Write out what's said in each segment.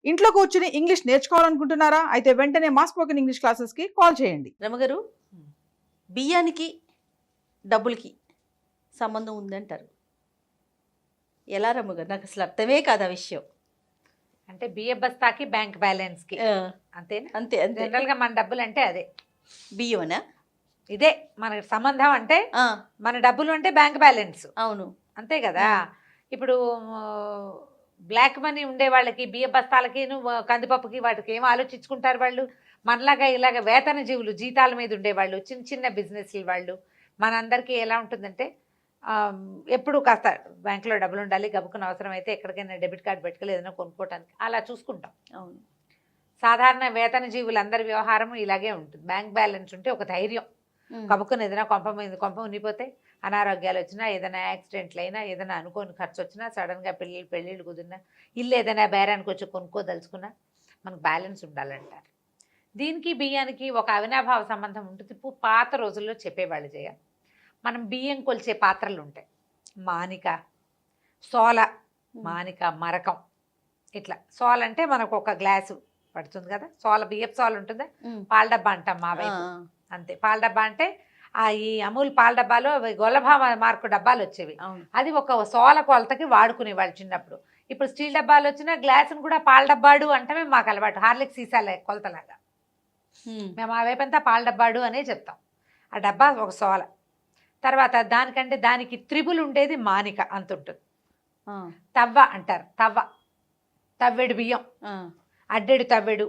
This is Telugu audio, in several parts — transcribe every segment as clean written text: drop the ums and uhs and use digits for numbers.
ఇంట్లో కూర్చుని ఇంగ్లీష్ నేర్చుకోవాలనుకుంటున్నారా? అయితే వెంటనే మా స్పోకెన్ ఇంగ్లీష్ క్లాసెస్‌కి కాల్ చేయండి. రమగారు, బియ్యానికి డబ్బులకి సంబంధం ఉందంటారు. ఎలా రమ్మగారు? నాకు అసలు అర్థమే కాదు ఆ విషయం. అంటే బియ్య బస్తాకి బ్యాంక్ బ్యాలెన్స్కి అంతేనా? అంతే అంతే. జనరల్గా మన డబ్బులు అంటే అదే బియ్యమనా? ఇదే మన సంబంధం అంటే మన డబ్బులు అంటే బ్యాంక్ బ్యాలెన్స్. అవును, అంతే కదా. ఇప్పుడు బ్లాక్ మనీ ఉండే వాళ్ళకి బియ్య బస్తాలకి కందిపప్పుకి వాటికి ఏం ఆలోచించుకుంటారు వాళ్ళు? మనలాగా ఇలాగ వేతన జీవులు జీతాల మీద ఉండేవాళ్ళు, చిన్న చిన్న బిజినెస్లు వాళ్ళు, మనందరికీ ఎలా ఉంటుందంటే ఎప్పుడు కాస్త బ్యాంకులో డబ్బులు ఉండాలి, గబుకున్న అవసరం అయితే ఎక్కడికైనా డెబిట్ కార్డు పెట్టుకోలేదు ఏదైనా కొనుక్కోవటానికి అలా చూసుకుంటాం. అవును. సాధారణ వేతన జీవులందరి వ్యవహారం ఇలాగే ఉంటుంది. బ్యాంక్ బ్యాలెన్స్ ఉంటే ఒక ధైర్యం. కబుక్కుని ఏదైనా కొంప ఉనిపోతే, అనారోగ్యాలు వచ్చినా, ఏదైనా యాక్సిడెంట్లు అయినా, ఏదైనా అనుకోని ఖర్చు వచ్చినా, సడన్గా పెళ్ళిళ్ళు కుదిరినా, ఇల్లు ఏదైనా బేరానికి వచ్చి కొనుక్కోదలుచుకున్నా మనకు బ్యాలెన్స్ ఉండాలంటారు. దీనికి బియ్యానికి ఒక అవినాభావ సంబంధం ఉంటుంది. పాత రోజుల్లో చెప్పేవాళ్ళు చేయ. మనం బియ్యం కొలిచే పాత్రలు ఉంటాయి. మానిక, సోల, మానిక, మరకం, ఇట్లా. సోల అంటే మనకు ఒక గ్లాసు పడుతుంది కదా, సోల బియ్యపు సోల ఉంటుందా, పాల డబ్బా అంటాం మా వైపు. అంతే, పాల డబ్బా అంటే ఈ అమూల్ పాల డబ్బాలో గొల్లభా మార్కు డబ్బాలు వచ్చేవి. అది ఒక సోల కొలతకి వాడుకునేవాళ్ళు చిన్నప్పుడు. ఇప్పుడు స్టీల్ డబ్బాలు వచ్చినా గ్లాసును కూడా పాల డబ్బాడు అంటే మాకు అలవాటు. హార్లిక్ సీసాల కొలతలాగా మేము ఆ వైపంతా పాల డబ్బాడు అనే చెప్తాం. ఆ డబ్బా ఒక సోల. తర్వాత దానికంటే దానికి త్రిబుల్ ఉండేది మానిక, అంత ఉంటుంది. తవ్వ అంటారు, తవ్వెడు బియ్యం, అడ్డెడు తవ్వెడు,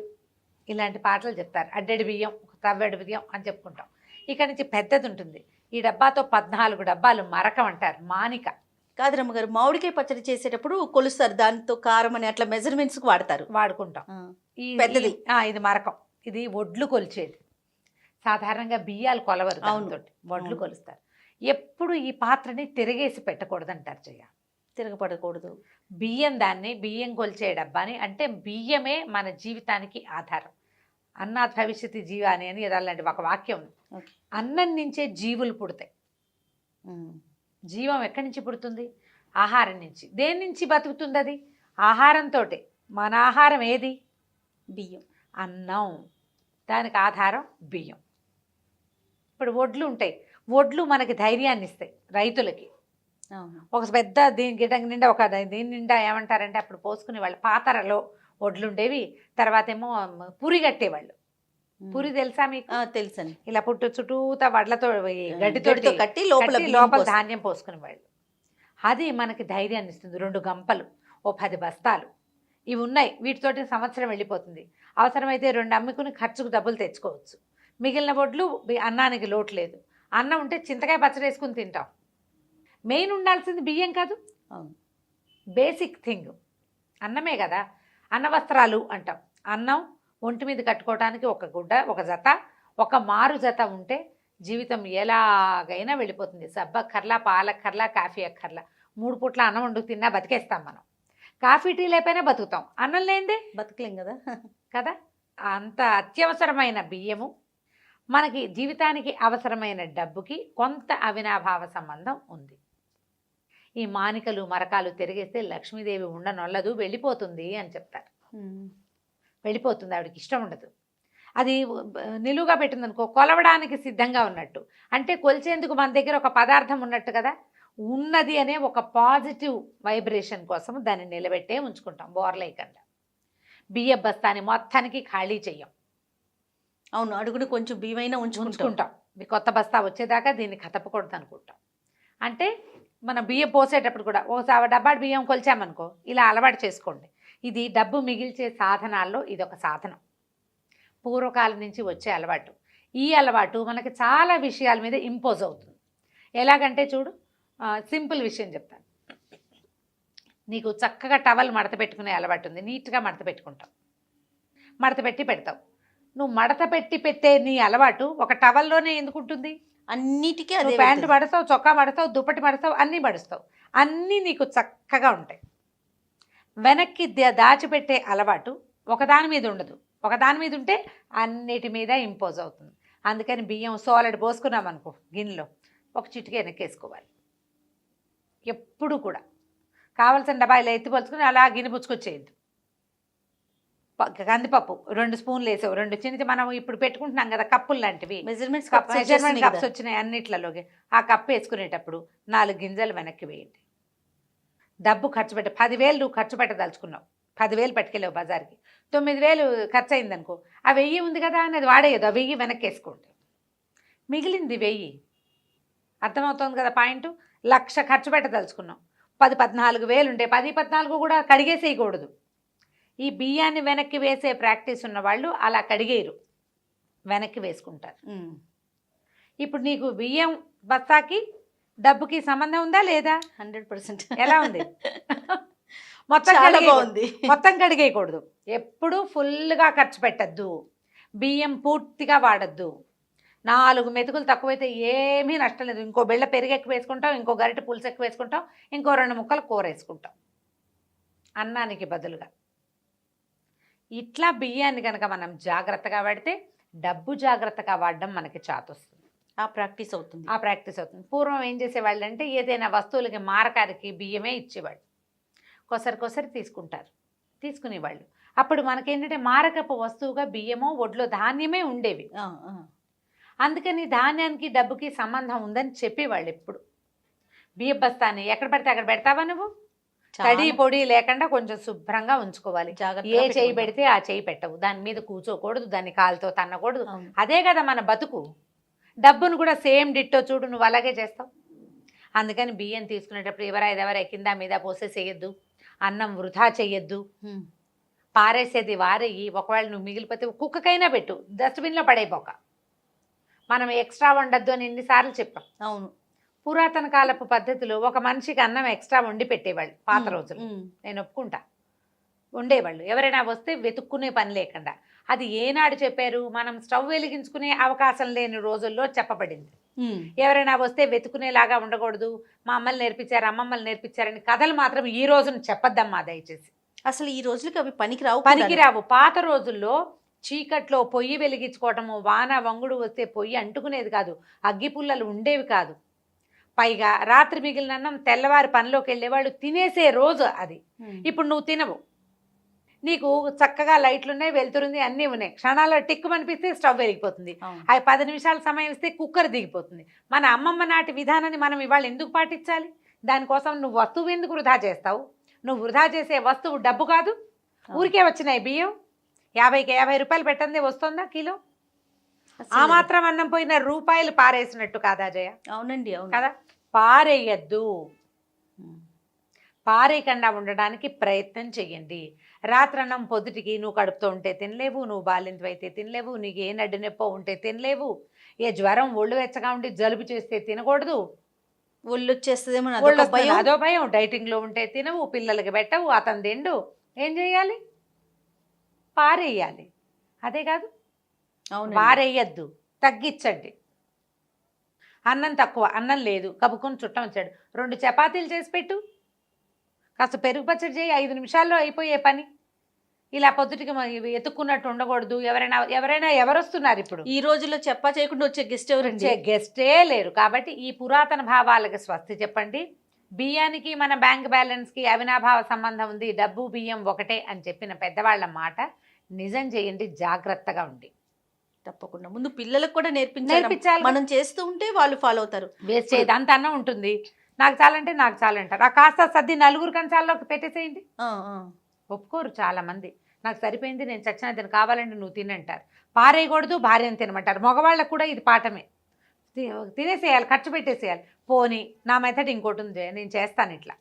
ఇలాంటి పాటలు చెప్తారు. అడ్డెడు బియ్యం, తవ్వెడు బియ్యం అని చెప్పుకుంటాం. ఇక్కడ నుంచి పెద్దది ఉంటుంది. ఈ డబ్బాతో 14 డబ్బాలు మరకం అంటారు, మానిక. కాదు రమ్మగారు, మామిడికాయ పచ్చడి చేసేటప్పుడు కొలుస్తారు, దానితో కారం అని అట్లా మెజర్మెంట్స్కి వాడుకుంటాం. ఈ పెద్దది ఇది మరకం. ఇది ఒడ్లు కొలిచేది. సాధారణంగా బియ్యాలు కొలవరు, దాంతో ఒడ్లు కొలుస్తారు. ఎప్పుడు ఈ పాత్రని తిరగేసి పెట్టకూడదు అంటారు చెయ్య. తిరగపడకూడదు. బియ్యం కొలిచే డబ్బాని, అంటే బియ్యమే మన జీవితానికి ఆధారం. అన్నాత్ భవిష్యత్తు జీవాని అని అలాంటి ఒక వాక్యం ఉంది. అన్నం నుంచే జీవులు పుడతాయి. జీవం ఎక్కడి నుంచి పుడుతుంది? ఆహారం నుంచి. దేని నుంచి బతుకుతుంది అది? ఆహారంతో. మన ఆహారం ఏది? బియ్యం, అన్నం. దానికి ఆధారం బియ్యం. ఇప్పుడు ఒడ్లు ఉంటాయి. ఒడ్లు మనకి ధైర్యాన్ని ఇస్తాయి రైతులకి. ఒక పెద్ద గిడ్డ నిండా దీని నిండా ఏమంటారంటే అప్పుడు పోసుకునే వాళ్ళు పాతరలో ఒడ్లు ఉండేవి. తర్వాత ఏమో పురి కట్టేవాళ్ళు. పురి తెలుసా మీకు? తెలుసండి. ఇలా చుట్టూతా వడ్లతో గడ్డితో కట్టి లోపల ధాన్యం పోసుకునేవాళ్ళు. అది మనకి ధైర్యాన్ని ఇస్తుంది. 2 గంపలు, ఓ 10 బస్తాలు ఇవి ఉన్నాయి. వీటితోటి సంవత్సరం వెళ్ళిపోతుంది. అవసరమైతే 2 అమ్ముకుని ఖర్చుకు డబ్బులు తెచ్చుకోవచ్చు. మిగిలిన ఒడ్లు అన్నానికి లోటు లేదు. అన్నం ఉంటే చింతకాయ పచ్చడి వేసుకుని తింటాం. మెయిన్ ఉండాల్సింది బియ్యం కాదు, బేసిక్ థింగ్ అన్నమే కదా. అన్న వస్త్రాలు అంటాం. అన్నం ఒంటి మీద కట్టుకోవడానికి ఒక గుడ్డ, ఒక జత, ఒక మారు జత ఉంటే జీవితం ఎలాగైనా వెళ్ళిపోతుంది. సబ్బక్కర్లా, పాలక్కర్లా, కాఫీ అక్కర్లా. 3 పూట్ల అన్నం వండుకు తిన్నా బతికేస్తాం మనం. కాఫీ టీ లేకపోయినా బతుకుతాం, అన్నం లేనిదే బతకలేం కదా. కదా. అంత అత్యవసరమైన బియ్యము మనకి జీవితానికి అవసరమైన డబ్బుకి కొంత అవినాభావ సంబంధం ఉంది. ఈ మానికలు మరకాలు తిరిగేస్తే లక్ష్మీదేవి ఉండనొల్లదు, వెళ్ళిపోతుంది అని చెప్తారు. వెళ్ళిపోతుంది, ఆవిడకి ఇష్టం ఉండదు. అది నిలువుగా పెట్టిందనుకో కొలవడానికి సిద్ధంగా ఉన్నట్టు. అంటే కొలిచేందుకు మన దగ్గర ఒక పదార్థం ఉన్నట్టు కదా. ఉన్నది అనే ఒక పాజిటివ్ వైబ్రేషన్ కోసం దాన్ని నిలబెట్టే ఉంచుకుంటాం బోర్లేయకుండా. బియ్య బస్తాని మొత్తానికి ఖాళీ చెయ్యం. అవును, అడుగుని కొంచెం బియ్యమైనా ఉంచుకుంటాం. కొత్త బస్తా వచ్చేదాకా దీన్ని కదపకూడదు అనుకుంటాం. అంటే మనం బియ్యం పోసేటప్పుడు కూడా ఒకసారి డబ్బా బియ్యం కొలిచామనుకో, ఇలా అలవాటు చేసుకోండి. ఇది డబ్బు మిగిల్చే సాధనాల్లో ఇదొక సాధనం. పూర్వకాలం నుంచి వచ్చే అలవాటు. ఈ అలవాటు మనకి చాలా విషయాల మీద ఇంపోజ్ అవుతుంది. ఎలాగంటే చూడు, సింపుల్ విషయం చెప్తాను. నీకు చక్కగా టవల్ మడత పెట్టుకునే అలవాటు ఉంది. నీట్గా మడత పెట్టుకుంటావు, మడత పెట్టి పెడతావు. నువ్వు మడత పెట్టి పెట్టే నీ అలవాటు ఒక టవల్లోనే ఎందుకు ఉంటుంది? అన్నిటికీ అదే. ప్యాంటు మడతావు, చొక్కా మడతావు, దుప్పటి మడతావు, అన్నీ మడుస్తావు, అన్నీ నీకు చక్కగా ఉంటాయి. వెనక్కి దాచిపెట్టే అలవాటు ఒకదాని మీద ఉండదు. ఒకదాని మీద ఉంటే అన్నిటి మీద ఇంపోజ్ అవుతుంది. అందుకని బియ్యం సోలెడ్ పోసుకున్నాం అనుకో గిన్నెలో, ఒక చిటికి వెనక్కేసుకోవాలి. ఎప్పుడు కూడా కావాల్సిన డబ్బా ఇలా ఎత్తిపోల్చుకుని అలా గిన్నె పుచ్చుకొచ్చేయద్దు. కందిపప్పు 2 స్పూన్లు వేసావు, 2 చిన్న మనం ఇప్పుడు పెట్టుకుంటున్నాం కదా కప్పులు లాంటివి, మెజర్మెంట్స్ మెజర్మెంట్ కప్స్ వచ్చినాయి అన్నిట్లలోకి. ఆ కప్పు వేసుకునేటప్పుడు 4 గింజలు వెనక్కి వేయండి. డబ్బు ఖర్చు 10,000 నువ్వు ఖర్చు పెట్టదలుచుకున్నావు, 10,000 పట్టుకెళ్ళావు బజార్కి, 9,000 ఖర్చు అయింది అనుకో, ఆ 1000 ఉంది కదా అని అది వాడేయదు, ఆ 1000 వెనక్కి వేసుకోండి, మిగిలింది 1000. అర్థమవుతుంది కదా పాయింట్. 1,00,000 ఖర్చు పెట్టదలుచుకున్నాం, 14,000 ఉంటే 14 కూడా కడిగేసేయకూడదు. ఈ బియ్యాన్ని వెనక్కి వేసే ప్రాక్టీస్ ఉన్న వాళ్ళు అలా కడిగేయరు, వెనక్కి వేసుకుంటారు. ఇప్పుడు నీకు బియ్యం బస్తాకి డబ్బుకి సంబంధం ఉందా లేదా? 100%. ఎలా ఉంది? మొత్తం కడిగేయకూడదు, ఎప్పుడు ఫుల్గా ఖర్చు పెట్టద్దు, బియ్యం పూర్తిగా వాడద్దు. 4 మెతుకులు తక్కువైతే ఏమీ నష్టం లేదు, ఇంకో బిళ్ళ పెరుగు ఎక్కువ వేసుకుంటాం, ఇంకో గరిటె పులుసు ఎక్కువ వేసుకుంటాం, ఇంకో 2 ముక్కలు కూర వేసుకుంటాం అన్నానికి బదులుగా. ఇట్లా బియ్యాన్ని కనుక మనం జాగ్రత్తగా వాడితే డబ్బు జాగ్రత్తగా వాడడం మనకి చాతొస్తుంది, ఆ ప్రాక్టీస్ అవుతుంది. పూర్వం ఏం చేసేవాళ్ళు అంటే ఏదైనా వస్తువులకి మారకారికి బియ్యమే ఇచ్చేవాళ్ళు, కొసరి తీసుకునేవాళ్ళు. అప్పుడు మనకేంటంటే మారకపు వస్తువుగా బియ్యమో ఒడ్లో ధాన్యమే ఉండేవి. అందుకని ధాన్యానికి డబ్బుకి సంబంధం ఉందని చెప్పేవాళ్ళు. ఎప్పుడు బియ్య బస్తాన్ని ఎక్కడ పడితే అక్కడ పెడతావా నువ్వు? తడి పొడి లేకుండా కొంచెం శుభ్రంగా ఉంచుకోవాలి. ఏ చేయి పెడితే ఆ చేయి పెట్టవు, దాని మీద కూర్చోకూడదు, దాన్ని కాలుతో తన్నకూడదు. అదే కదా మన బతుకు. డబ్బును కూడా సేమ్ డిట్టో చూడు, నువ్వు అలాగే చేస్తావు. అందుకని బియ్యం తీసుకునేటప్పుడు ఎవరా కింద మీద పోసేసేయద్దు, అన్నం వృధా చెయ్యొద్దు, పారేసేది వారేయి. ఒకవేళ నువ్వు మిగిలిపోతే కుక్కకైనా పెట్టు, డస్ట్బిన్లో పడైపోక. మనం ఎక్స్ట్రా వండద్దు అని ఎన్నిసార్లు చెప్పాం. అవును, పురాతన కాలపు పద్ధతిలో ఒక మనిషికి అన్నం ఎక్స్ట్రా వండి పెట్టేవాళ్ళు పాత రోజులు, నేను ఒప్పుకుంటా, ఉండేవాళ్ళు. ఎవరైనా వస్తే వెతుక్కునే పని లేకుండా. అది ఏనాడు చెప్పారు? మనం స్టవ్ వెలిగించుకునే అవకాశం లేని రోజుల్లో చెప్పబడింది. ఎవరైనా వస్తే వెతుకునేలాగా ఉండకూడదు, మా అమ్మలు నేర్పించారు, అమ్మమ్మలు నేర్పించారని కథలు మాత్రం ఈ రోజున చెప్పద్దమ్మా దయచేసి. అసలు ఈ రోజులకి అవి పనికిరావు. పాత రోజుల్లో చీకట్లో పొయ్యి వెలిగించుకోవటము, వాన వంగుడు వస్తే పొయ్యి అంటుకునేది కాదు, అగ్గి పుల్లలు ఉండేవి కాదు. పైగా రాత్రి మిగిలిన అన్నం తెల్లవారి పనిలోకి వెళ్ళేవాళ్ళు తినేసే రోజు అది. ఇప్పుడు నువ్వు తినవు, నీకు చక్కగా లైట్లు ఉన్నాయి, వెళ్తురుంది, అన్నీ ఉన్నాయి, క్షణాల్లో టిక్కు అనిపిస్తే స్టవ్ వెలిగిపోతుంది, అవి 10 నిమిషాల సమయం ఇస్తే కుక్కర్ దిగిపోతుంది. మన అమ్మమ్మ నాటి విధానాన్ని మనం ఇవాళ ఎందుకు పాటించాలి? దానికోసం నువ్వు వస్తువు ఎందుకు వృధా చేస్తావు? నువ్వు వృధా చేసే వస్తువు డబ్బు కాదు, ఊరికే వచ్చినాయి బియ్యం. 50కి 50 రూపాయలు పెట్టందే వస్తుందా కిలో? ఆ మాత్రం అన్నం పోయిన రూపాయలు పారేసినట్టు కాదా జయ? అవునండి, అవును కదా. పారేయద్దు, పారేయకుండా ఉండడానికి ప్రయత్నం చెయ్యండి. రాత్రన్నం పొద్దుటికి నువ్వు కడుపుతో ఉంటే తినలేవు, నువ్వు బాలింతవైతే తినలేవు, నీకు ఏ నడ్డి నొప్పో ఉంటే తినలేవు, ఏ జ్వరం ఒళ్ళు వెచ్చగా ఉండి జలుబు చేస్తే తినకూడదు, ఒళ్ళు వచ్చేస్తుందేమో అదో భయం, డైటింగ్లో ఉంటే తినవు, పిల్లలకి పెట్టవు, అతను తిండు, ఏం చేయాలి? పారేయాలి. అదే కాదు, పారేయద్దు, తగ్గించండి. అన్నం తక్కువ, అన్నం లేదు, కబుకొని చుట్టం వచ్చాడు, 2 చపాతీలు చేసి పెట్టు, కాస్త పెరుగు పచ్చడి చేయి, 5 నిమిషాల్లో అయిపోయే పని. ఇలా పొద్దుటికి ఎత్తుక్కున్నట్టు ఉండకూడదు. ఎవరైనా ఎవరొస్తున్నారు ఇప్పుడు? ఈ రోజుల్లో చేయకుండా వచ్చే గెస్ట్ ఎవరండి? గెస్టే లేరు. కాబట్టి ఈ పురాతన భావాలకి స్వస్తి చెప్పండి. బియ్యానికి మన బ్యాంక్ బ్యాలెన్స్కి అవినాభావ సంబంధం ఉంది, డబ్బు బియ్యం ఒకటే అని చెప్పిన పెద్దవాళ్ళ మాట నిజం చేయండి, జాగ్రత్తగా ఉండి. తప్పకుండా ముందు పిల్లలకు కూడా నేర్పించాలి. మనం చేస్తూ ఉంటే వాళ్ళు ఫాలో అవుతారు. వేస్ట్ చేయదు, అంత అన్నం ఉంటుంది, నాకు చాలంటే నాకు చాలంటారు. ఆ కాస్త సర్ది 4 కంచాల్లోకి పెట్టేసేయండి. ఒప్పుకోరు చాలా మంది. నాకు సరిపోయింది, నేను చచ్చిన తిని, కావాలంటే నువ్వు తినంటారు. పారేయకూడదు, భార్యను తినమంటారు. మగవాళ్ళకు కూడా ఇది పాఠమే, తినేసేయాలి, ఖర్చు పెట్టేసేయాలి. పోనీ నా మెథడ్ ఇంకోటి ఉంది, నేను చేస్తాను ఇట్లా.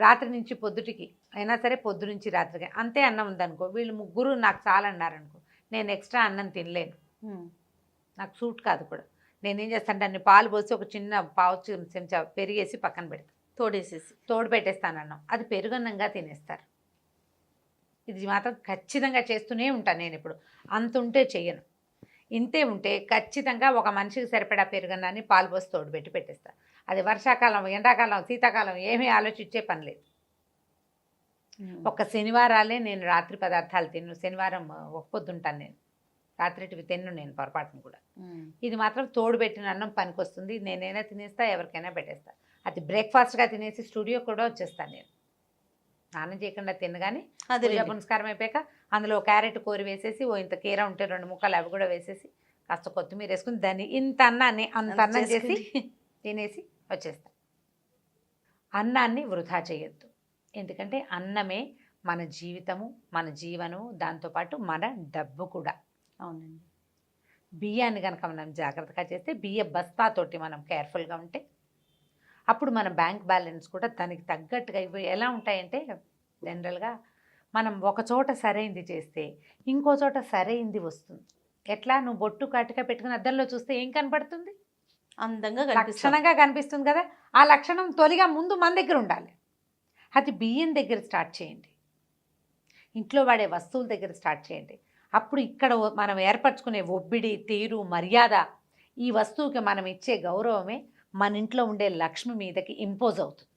రాత్రి నుంచి పొద్దుటికి అయినా సరే, పొద్దు నుంచి రాత్రికి అంతే అన్నం ఉందనుకో, వీళ్ళు 3 నాకు చాలన్నారనుకో, నేను ఎక్స్ట్రా అన్నం తినలేను, నాకు సూట్ కాదు కూడా. నేనేం చేస్తాను, దాన్ని పాలు పోసి ఒక చిన్న పావు చెంచా పెరిగేసి పక్కన పెడతాను, తోడు పెట్టేస్తాను అన్నం, అది పెరుగన్నంగా తినేస్తారు. ఇది మాత్రం ఖచ్చితంగా చేస్తూనే ఉంటాను నేను. ఇప్పుడు అంత ఉంటే చెయ్యను, ఇంతే ఉంటే ఖచ్చితంగా ఒక మనిషికి సరిపడా పెరుగన్నాన్ని పాలు పోసి తోడు పెట్టి పెట్టేస్తాను. అది వర్షాకాలం, ఎండాకాలం, శీతాకాలం ఏమీ ఆలోచించే పని లేదు. ఒక్క శనివారాలే నేను రాత్రి పదార్థాలు తిన్ను, శనివారం ఒక పొద్దుంటాను నేను, రాత్రిటివి తిన్ను నేను పొరపాటును కూడా. ఇది మాత్రం తోడు పెట్టిన అన్నం పనికి వస్తుంది, నేనైనా తినేస్తా, ఎవరికైనా పెట్టేస్తా. అది బ్రేక్ఫాస్ట్గా తినేసి స్టూడియో కూడా వచ్చేస్తాను నేను, స్నానం చేయకుండా తినగానే పూజ పునస్కారం అయిపోయాక అందులో క్యారెట్ కూర వేసేసి ఓ ఇంత కీర ఉంటే 2 ముక్కలు అవి కూడా వేసేసి కాస్త కొత్తిమీర వేసుకుని దాన్ని ఇంత అన్నాన్ని అంత అన్నం చేసి తినేసి వచ్చేస్తాం. అన్నాన్ని వృధా చేయొద్దు. ఎందుకంటే అన్నమే మన జీవితము, మన జీవనము, దాంతోపాటు మన డబ్బు కూడా. అవునండి. బియ్యాన్ని కనుక మనం జాగ్రత్తగా చేస్తే, బియ్య బస్తాతోటి మనం కేర్ఫుల్గా ఉంటే అప్పుడు మన బ్యాంక్ బ్యాలెన్స్ కూడా దానికి తగ్గట్టుగా ఇవి ఎలా ఉంటాయంటే, జనరల్గా మనం ఒక చోట సరైంది చేస్తే ఇంకో చోట సరైంది వస్తుంది. ఎట్లా నువ్వు బొట్టు కాటిక పెట్టుకుని అద్దంలో చూస్తే ఏం కనపడుతుంది? అందంగా కనిపిస్తాం. లక్షణంగా కనిపిస్తుంది కదా. ఆ లక్షణం తొలిగా ముందు మన దగ్గర ఉండాలి. అది బియ్యం దగ్గర స్టార్ట్ చేయండి, ఇంట్లో వాడే వస్తువుల దగ్గర స్టార్ట్ చేయండి. అప్పుడు ఇక్కడ మనం ఏర్పరచుకునే ఒబ్బిడి, తీరు, మర్యాద, ఈ వస్తువుకి మనం ఇచ్చే గౌరవమే మన ఇంట్లో ఉండే లక్ష్మి మీదకి ఇంపోజ్ అవుతుంది.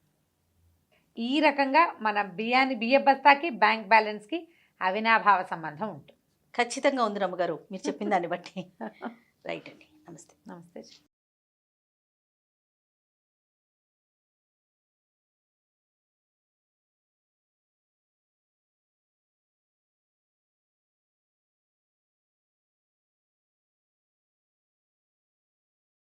ఈ రకంగా మన బియ్య బస్తాకి బ్యాంక్ బ్యాలెన్స్కి అవినాభావ సంబంధం ఉంటుంది. ఖచ్చితంగా ఉంది రమ్మగారు మీరు చెప్పిన దాన్ని బట్టి. రైట్ అండి. నమస్తే. నమస్తే.